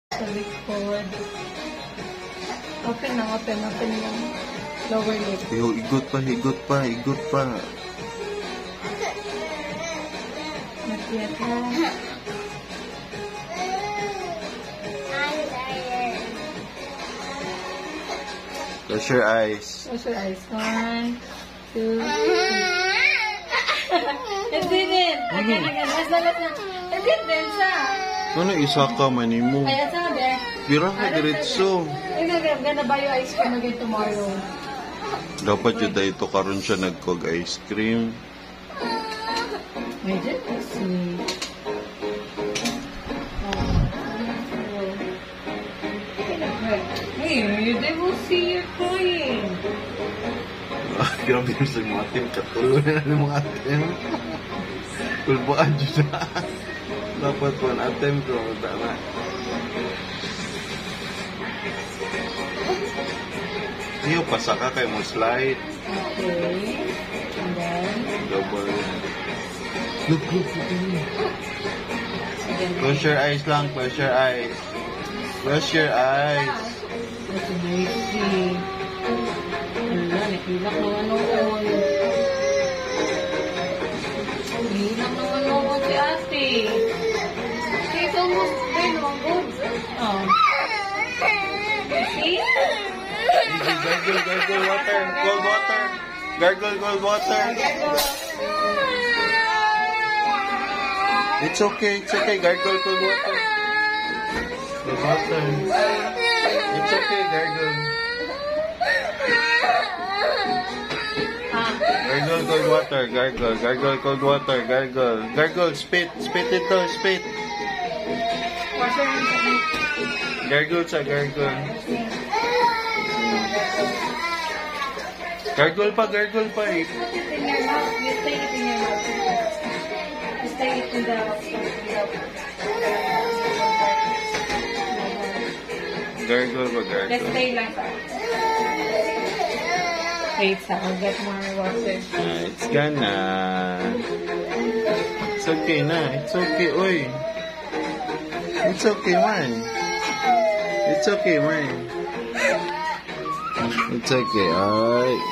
Sa likod. Open yung lower lip. Yo, igot pa. Not yet. Close your eyes. Close your eyes. 1, 2, 3. It didn't. Again. Last na. It didn't sa. Ano isa ka manimo? Kaya sa there. Bira ka diretso. I'm gonna buy you ice cream again tomorrow. Dapat yun dahito karon siya nagkog ice cream. Medyo sweet. Hey, they will see you're crying. Grabe yung sa mga atim. Katuloy na ng mga atim. Kulbaan dyan na. Dapat po ang atim ko. Na. Iyo, pasaka kayo mo slide. Okay. And then? Double. Look. Close your eyes lang. Close your eyes. Close your eyes. That's amazing. Wala, nakilak naman noon. Nakilak naman noon si ate. It's almost there, no? Good. Oh. See? Gargle water. Cold water. Gargle cold water. It's okay. Gargle cold water. Cold water. It's okay, gargle. Gargle cold water. Gargle cold water. Gargle. Spit ito. Spit. Gargle sa gargle. Gargle pa eh. Put it in your mouth. You stay it in your mouth. You stay it in the mouth. Gargle pa, Let's gargle. stay lang sa. Wait, I'll get more water. It's gonna. It's okay na. It's okay, oy. It's okay, man. It's okay, man. It's okay, alright.